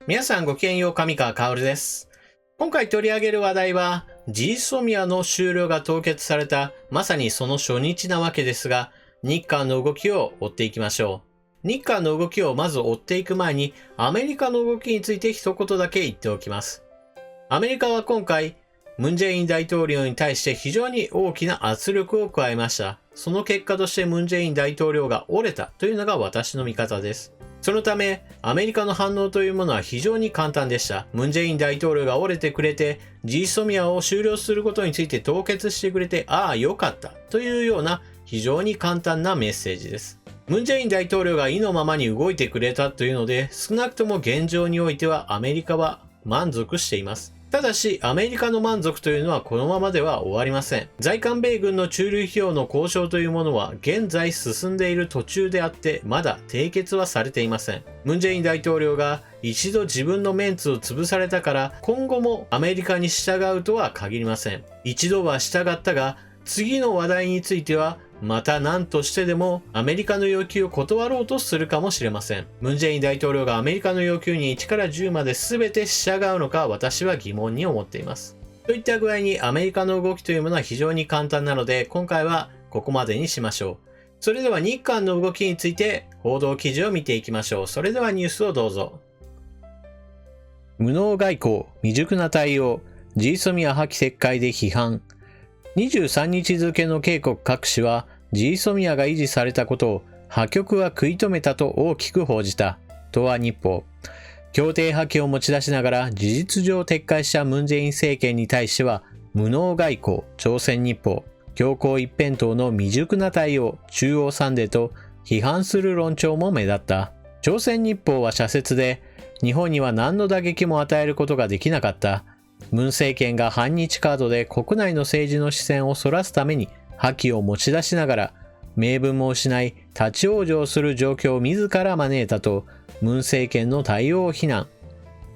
皆さんごきげんよう、上川薫です。今回取り上げる話題は、GSOMIAの終了が凍結された、まさにその初日なわけですが、日韓の動きを追っていきましょう。日韓の動きをまず追っていく前に、アメリカの動きについて一言だけ言っておきます。アメリカは今回、ムン・ジェイン大統領に対して非常に大きな圧力を加えました。その結果としてムン・ジェイン大統領が折れたというのが私の見方です。そのため、アメリカの反応というものは非常に簡単でした。ムン・ジェイン大統領が折れてくれて、GSOMIAを終了することについて凍結してくれて、ああ、よかったというような非常に簡単なメッセージです。ムン・ジェイン大統領が意のままに動いてくれたというので、少なくとも現状においてはアメリカは満足しています。ただし、アメリカの満足というのはこのままでは終わりません。在韓米軍の駐留費用の交渉というものは現在進んでいる途中であって、まだ締結はされていません。ムン・ジェイン大統領が一度自分のメンツを潰されたから、今後もアメリカに従うとは限りません。一度は従ったが、次の話題については、また何としてでもアメリカの要求を断ろうとするかもしれません。ムン・ジェイン大統領がアメリカの要求に1から10まで全て従うのか私は疑問に思っています。といった具合にアメリカの動きというものは非常に簡単なので今回はここまでにしましょう。それでは日韓の動きについて報道記事を見ていきましょう。それではニュースをどうぞ。無能外交、未熟な対応、GSOMIA破棄撤回で批判。23日付の警告各紙は GSOMIA が維持されたことを破局は食い止めたと大きく報じた。東亜日報。協定破棄を持ち出しながら事実上撤回したムン・ジェイン政権に対しては無能外交。朝鮮日報。強硬一辺倒の未熟な対応。中央サンデーと批判する論調も目立った。朝鮮日報は社説で日本には何の打撃も与えることができなかった。ムン政権が反日カードで国内の政治の視線をそらすために破棄を持ち出しながら名分も失い立ち往生する状況を自ら招いたとムン政権の対応を非難。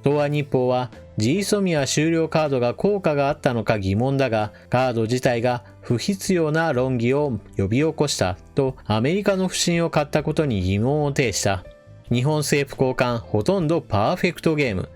東亜日報は GSOMIA 終了カードが効果があったのか疑問だがカード自体が不必要な論議を呼び起こしたとアメリカの不信を買ったことに疑問を呈した。日本政府高官ほとんどパーフェクトゲーム。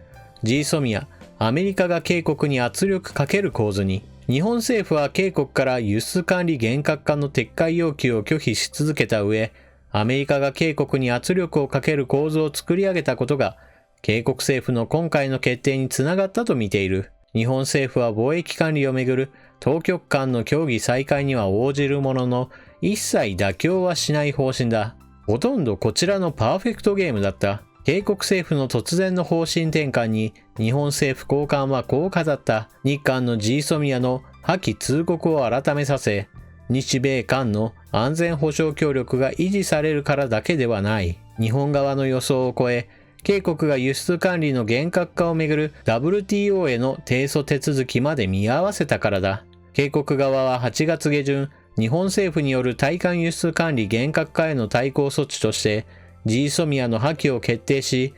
GSOMIAアメリカが警告に圧力かける構図に。日本政府は警告から輸出管理厳格化の撤回要求を拒否し続けた上、アメリカが警告に圧力をかける構図を作り上げたことが、警告政府の今回の決定につながったと見ている。日本政府は貿易管理をめぐる当局間の協議再開には応じるものの、一切妥協はしない方針だ。ほとんどこちらのパーフェクトゲームだった。警告政府の突然の方針転換に日本政府高官はこう語った。日韓の GSOMIA の破棄通告を改めさせ、日米韓の安全保障協力が維持されるからだけではない。日本側の予想を超え、警告が輸出管理の厳格化をめぐる WTO への提訴手続きまで見合わせたからだ。警告側は8月下旬、日本政府による対韓輸出管理厳格化への対抗措置として、GSOMIA の破棄を決定し、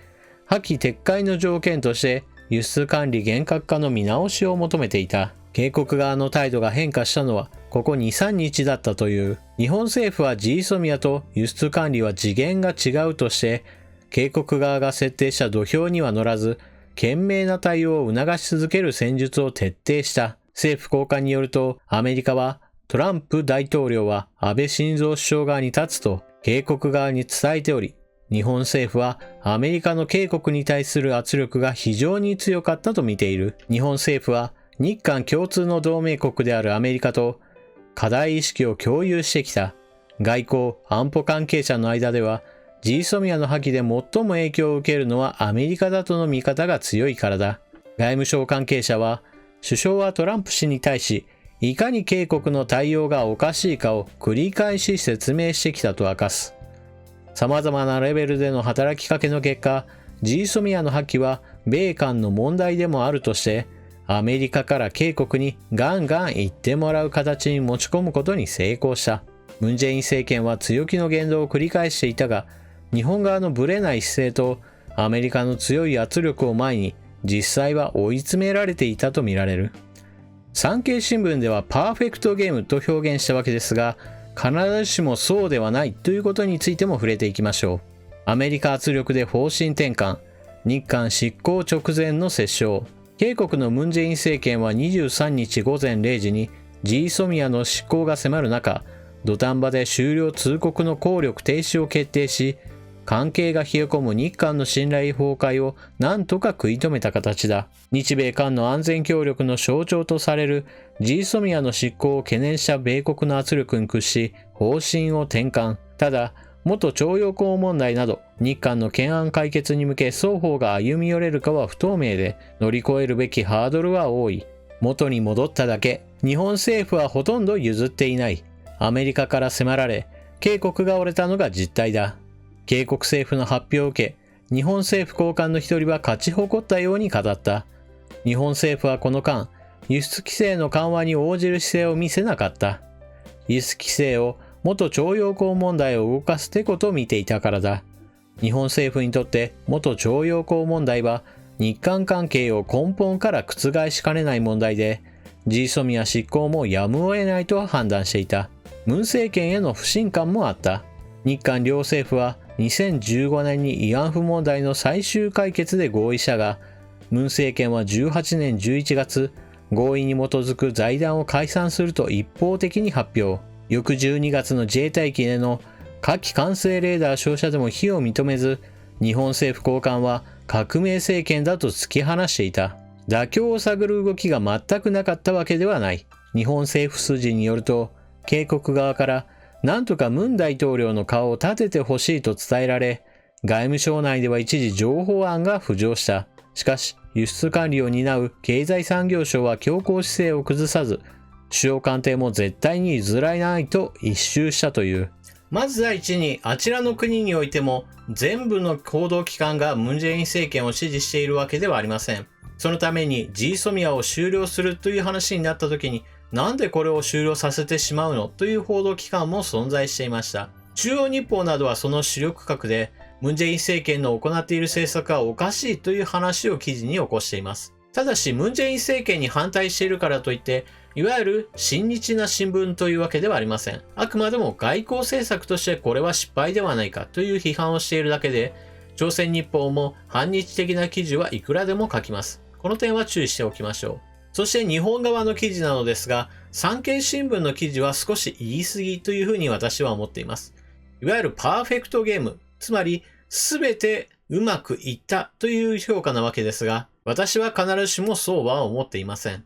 破棄撤回の条件として輸出管理厳格化の見直しを求めていた。警告側の態度が変化したのはここ 2,3 日だったという。日本政府は GSOMIA と輸出管理は次元が違うとして、警告側が設定した土俵には乗らず、懸命な対応を促し続ける戦術を徹底した。政府高官によると、アメリカはトランプ大統領は安倍晋三首相側に立つと警告側に伝えており、日本政府はアメリカの警告に対する圧力が非常に強かったと見ている。日本政府は日韓共通の同盟国であるアメリカと課題意識を共有してきた。外交・安保関係者の間では GSOMIA の破棄で最も影響を受けるのはアメリカだとの見方が強いからだ。外務省関係者は首相はトランプ氏に対しいかに警告の対応がおかしいかを繰り返し説明してきたと明かす。様々なレベルでの働きかけの結果、GSOMIA の破棄は米韓の問題でもあるとして、アメリカから警告にガンガン言ってもらう形に持ち込むことに成功した。ムン・ジェイン政権は強気の言動を繰り返していたが、日本側のブレない姿勢とアメリカの強い圧力を前に、実際は追い詰められていたとみられる。産経新聞ではパーフェクトゲームと表現したわけですが、必ずしもそうではないということについても触れていきましょう。アメリカ圧力で方針転換。日韓執行直前の折衝。警国のムン・ジェイン政権は23日午前0時にジーソミアの執行が迫る中、土壇場で終了通告の効力停止を決定し、関係が冷え込む日韓の信頼崩壊を何とか食い止めた形だ。日米韓の安全協力の象徴とされるジーソミアの執行を懸念した米国の圧力に屈し、方針を転換。ただ、元徴用工問題など日韓の懸案解決に向け双方が歩み寄れるかは不透明で、乗り越えるべきハードルは多い。元に戻っただけ。日本政府はほとんど譲っていない。アメリカから迫られ、警国が折れたのが実態だ。警国政府の発表を受け、日本政府高官の一人は勝ち誇ったように語った。日本政府はこの間、輸出規制の緩和に応じる姿勢を見せなかった。輸出規制を元徴用工問題を動かすてこと見ていたからだ。日本政府にとって元徴用工問題は日韓関係を根本から覆しかねない問題で、ジーソミア執行もやむを得ないと判断していた。ムン政権への不信感もあった。日韓両政府は2015年に慰安婦問題の最終解決で合意したが、ムン政権は18年11月、合意に基づく財団を解散すると一方的に発表。翌12月の自衛隊機での火器管制レーダー照射でも非を認めず、日本政府高官は革命政権だと突き放していた。妥協を探る動きが全くなかったわけではない。日本政府筋によると、警国側からなんとかムン大統領の顔を立ててほしいと伝えられ、外務省内では一時情報案が浮上した。しかし、輸出管理を担う経済産業省は強硬姿勢を崩さず、首相官邸も絶対に譲らないと一蹴したという。まず第一に、あちらの国においても、全部の報道機関がムン・ジェイン政権を支持しているわけではありません。そのために、ジーソミアを終了するという話になった時に、なんでこれを終了させてしまうのという報道機関も存在していました。中央日報などはその主力格で、ムン・ジェイン政権の行っている政策はおかしいという話を記事に起こしています。ただし、ムン・ジェイン政権に反対しているからといって、いわゆる親日な新聞というわけではありません。あくまでも外交政策としてこれは失敗ではないかという批判をしているだけで、朝鮮日報も反日的な記事はいくらでも書きます。この点は注意しておきましょう。そして日本側の記事なのですが、産経新聞の記事は少し言い過ぎというふうに私は思っています。いわゆるパーフェクトゲーム、つまり全てうまくいったという評価なわけですが、私は必ずしもそうは思っていません。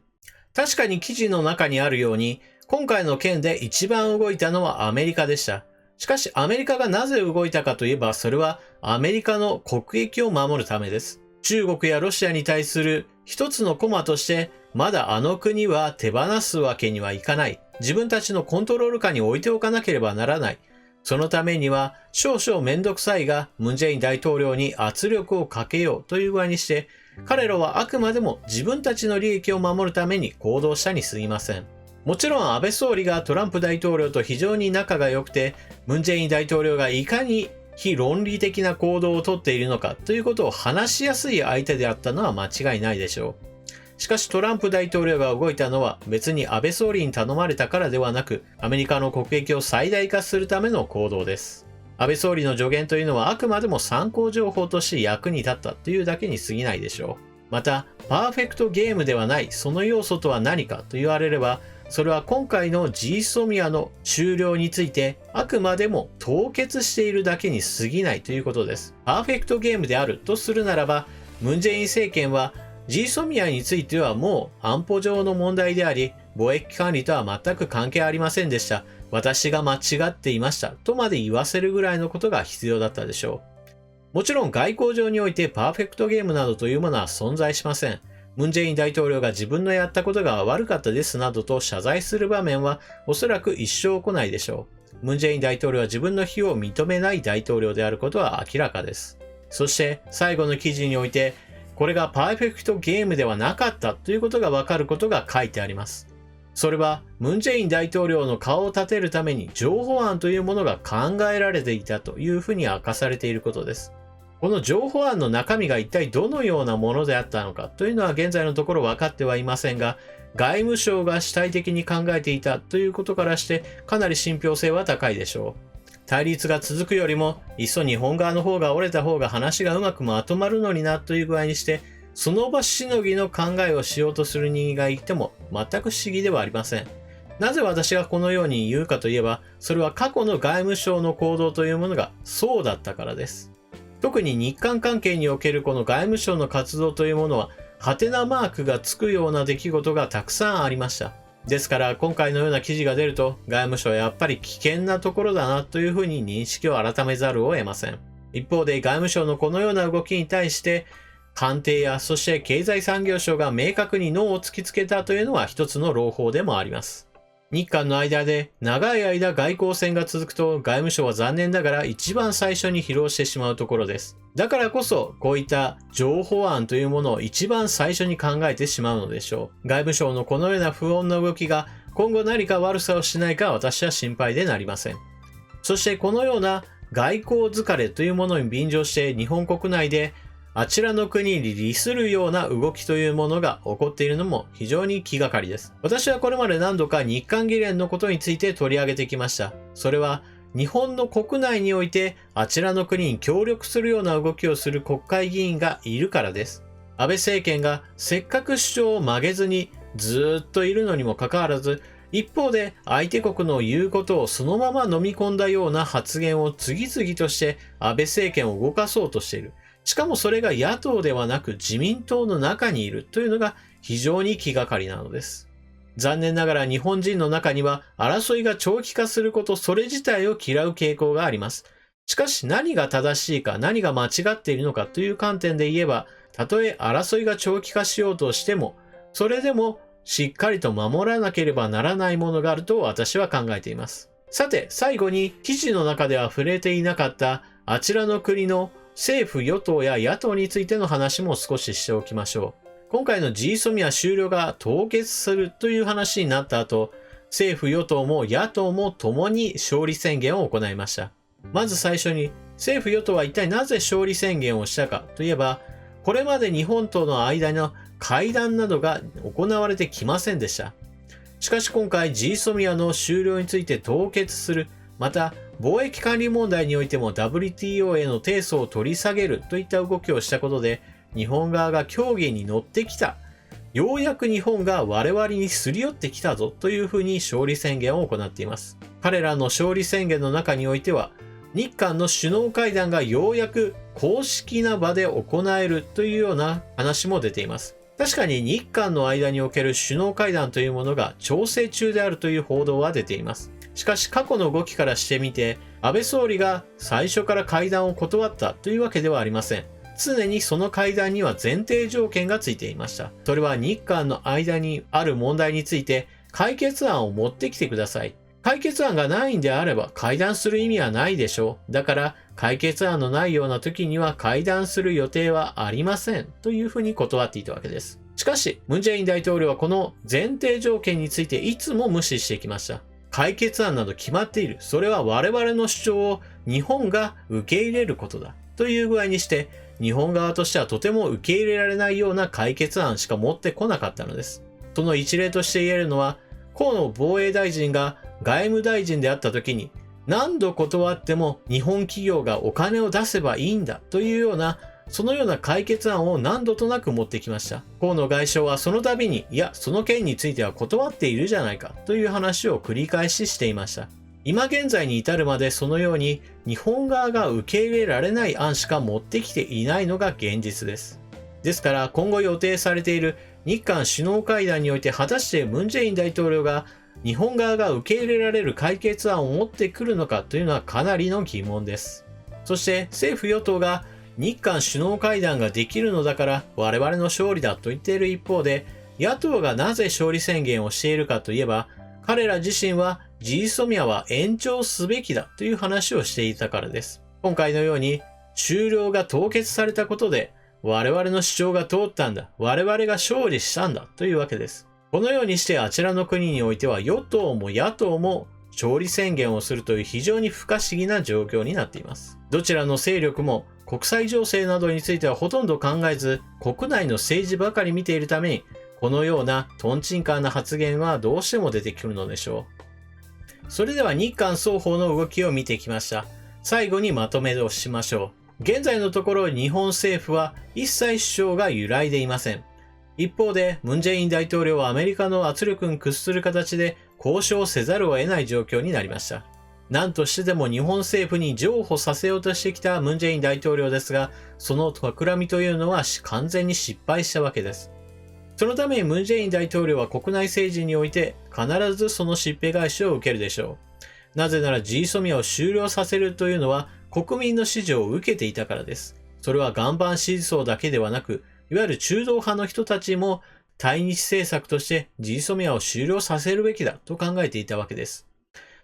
確かに記事の中にあるように、今回の件で一番動いたのはアメリカでした。しかしアメリカがなぜ動いたかといえば、それはアメリカの国益を守るためです。中国やロシアに対する一つの駒として、まだあの国は手放すわけにはいかない。自分たちのコントロール下に置いておかなければならない。そのためには少々めんどくさいが、ムン・ジェイン大統領に圧力をかけようという具合にして、彼らはあくまでも自分たちの利益を守るために行動したに過ぎません。もちろん安倍総理がトランプ大統領と非常に仲が良くて、ムン・ジェイン大統領がいかに非論理的な行動をとっているのかということを話しやすい相手であったのは間違いないでしょう。しかしトランプ大統領が動いたのは別に安倍総理に頼まれたからではなく、アメリカの国益を最大化するための行動です。安倍総理の助言というのはあくまでも参考情報として役に立ったというだけに過ぎないでしょう。また、パーフェクトゲームではないその要素とは何かと言われれば、それは今回のジーソミアの終了についてあくまでも凍結しているだけに過ぎないということです。パーフェクトゲームであるとするならば、ムン・ジェイン政権はジーソミアについてはもう安保上の問題であり、貿易管理とは全く関係ありませんでした。私が間違っていましたとまで言わせるぐらいのことが必要だったでしょう。もちろん外交上においてパーフェクトゲームなどというものは存在しません。ムン・ジェイン大統領が自分のやったことが悪かったですなどと謝罪する場面はおそらく一生来ないでしょう。ムン・ジェイン大統領は自分の非を認めない大統領であることは明らかです。そして最後の記事において、これがパーフェクトゲームではなかったということがわかることが書いてあります。それはムン・ジェイン大統領の顔を立てるために情報案というものが考えられていたというふうに明かされていることです。この情報案の中身が一体どのようなものであったのかというのは現在のところ分かってはいませんが、外務省が主体的に考えていたということからしてかなり信憑性は高いでしょう。対立が続くよりも、いっそ日本側の方が折れた方が話がうまくまとまるのになという具合にして、その場しのぎの考えをしようとする人間がいても全く不思議ではありません。なぜ私がこのように言うかといえば、それは過去の外務省の行動というものがそうだったからです。特に日韓関係におけるこの外務省の活動というものは、ハテナマークがつくような出来事がたくさんありました。ですから今回のような記事が出ると、外務省はやっぱり危険なところだなというふうに認識を改めざるを得ません。一方で外務省のこのような動きに対して、官邸やそして経済産業省が明確にノーを突きつけたというのは一つの朗報でもあります。日韓の間で長い間外交戦が続くと外務省は残念ながら一番最初に疲労してしまうところです。だからこそこういった情報案というものを一番最初に考えてしまうのでしょう。外務省のこのような不穏な動きが今後何か悪さをしないか私は心配でなりません。そしてこのような外交疲れというものに便乗して日本国内であちらの国に利するような動きというものが起こっているのも非常に気がかりです。私はこれまで何度か日韓議連のことについて取り上げてきました。それは日本の国内においてあちらの国に協力するような動きをする国会議員がいるからです。安倍政権がせっかく主張を曲げずにずっといるのにもかかわらず、一方で相手国の言うことをそのまま飲み込んだような発言を次々として安倍政権を動かそうとしている。しかもそれが野党ではなく自民党の中にいるというのが非常に気がかりなのです。残念ながら日本人の中には争いが長期化することそれ自体を嫌う傾向があります。しかし何が正しいか何が間違っているのかという観点で言えば、たとえ争いが長期化しようとしても、それでもしっかりと守らなければならないものがあると私は考えています。さて最後に記事の中では触れていなかったあちらの国の政府与党や野党についての話も少ししておきましょう。今回の GSOMIA 終了が凍結するという話になった後、政府与党も野党も共に勝利宣言を行いました。まず最初に政府与党は一体なぜ勝利宣言をしたかといえば、これまで日本との間の会談などが行われてきませんでした。しかし今回 GSOMIA の終了について凍結する、また貿易管理問題においても WTO への提訴を取り下げるといった動きをしたことで、日本側が協議に乗ってきた。ようやく日本が我々にすり寄ってきたぞというふうに勝利宣言を行っています。彼らの勝利宣言の中においては、日韓の首脳会談がようやく公式な場で行えるというような話も出ています。確かに日韓の間における首脳会談というものが調整中であるという報道は出ています。しかし過去の動きからしてみて、安倍総理が最初から会談を断ったというわけではありません。常にその会談には前提条件がついていました。それは日韓の間にある問題について解決案を持ってきてください。解決案がないんであれば会談する意味はないでしょう。だから解決案のないような時には会談する予定はありませんというふうに断っていたわけです。しかし、ムン・ジェイン大統領はこの前提条件についていつも無視してきました。解決案など決まっている。それは我々の主張を日本が受け入れることだ。という具合にして、日本側としてはとても受け入れられないような解決案しか持ってこなかったのです。その一例として言えるのは、河野防衛大臣が外務大臣であった時に、何度断っても日本企業がお金を出せばいいんだというような、そのような解決案を何度となく持ってきました。河野外相はその度に、いや、その件については断っているじゃないかという話を繰り返ししていました。今現在に至るまでそのように日本側が受け入れられない案しか持ってきていないのが現実です。ですから今後予定されている日韓首脳会談において果たしてムン・ジェイン大統領が日本側が受け入れられる解決案を持ってくるのかというのはかなりの疑問です。そして政府与党が日韓首脳会談ができるのだから我々の勝利だと言っている一方で、野党がなぜ勝利宣言をしているかといえば、彼ら自身はGSOMIAは延長すべきだという話をしていたからです。今回のように終了が凍結されたことで我々の主張が通ったんだ、我々が勝利したんだというわけです。このようにしてあちらの国においては与党も野党も勝利宣言をするという非常に不可思議な状況になっています。どちらの勢力も国際情勢などについてはほとんど考えず、国内の政治ばかり見ているために、このようなトンチンカンな発言はどうしても出てくるのでしょう。それでは日韓双方の動きを見てきました。最後にまとめをしましょう。現在のところ日本政府は一切主張が揺らいでいません。一方で、ムン・ジェイン大統領はアメリカの圧力に屈する形で交渉せざるを得ない状況になりました。何としてでも日本政府に譲歩させようとしてきたムン・ジェイン大統領ですが、その企みというのは完全に失敗したわけです。そのためにムン・ジェイン大統領は国内政治において必ずそのしっぺ返しを受けるでしょう。なぜなら GSOMIA を終了させるというのは国民の支持を受けていたからです。それは岩盤支持層だけではなく、いわゆる中道派の人たちも対日政策として GSOMIA を終了させるべきだと考えていたわけです。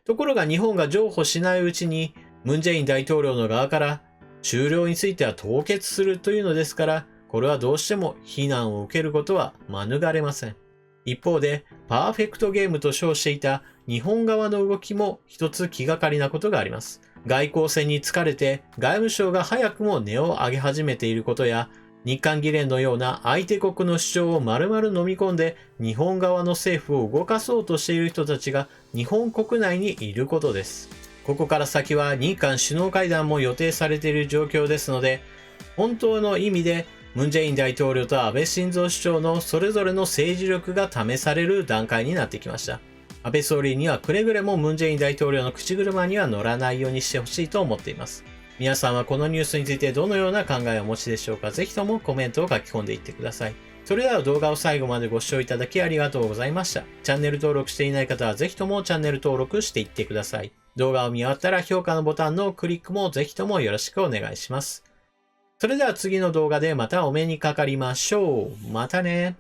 ところが日本が譲歩しないうちに、ムン・ジェイン大統領の側から終了については凍結するというのですから、これはどうしても非難を受けることは免れません。一方で、パーフェクトゲームと称していた日本側の動きも一つ気がかりなことがあります。外交戦に疲れて外務省が早くも値を上げ始めていることや、日韓議連のような相手国の主張を丸々飲み込んで日本側の政府を動かそうとしている人たちが日本国内にいることです。ここから先は日韓首脳会談も予定されている状況ですので、本当の意味でムン・ジェイン大統領と安倍晋三首相のそれぞれの政治力が試される段階になってきました。安倍総理にはくれぐれもムン・ジェイン大統領の口車には乗らないようにしてほしいと思っています。皆さんはこのニュースについてどのような考えをお持ちでしょうか。ぜひともコメントを書き込んでいってください。それでは動画を最後までご視聴いただきありがとうございました。チャンネル登録していない方はぜひともチャンネル登録していってください。動画を見終わったら評価のボタンのクリックもぜひともよろしくお願いします。それでは次の動画でまたお目にかかりましょう。またね。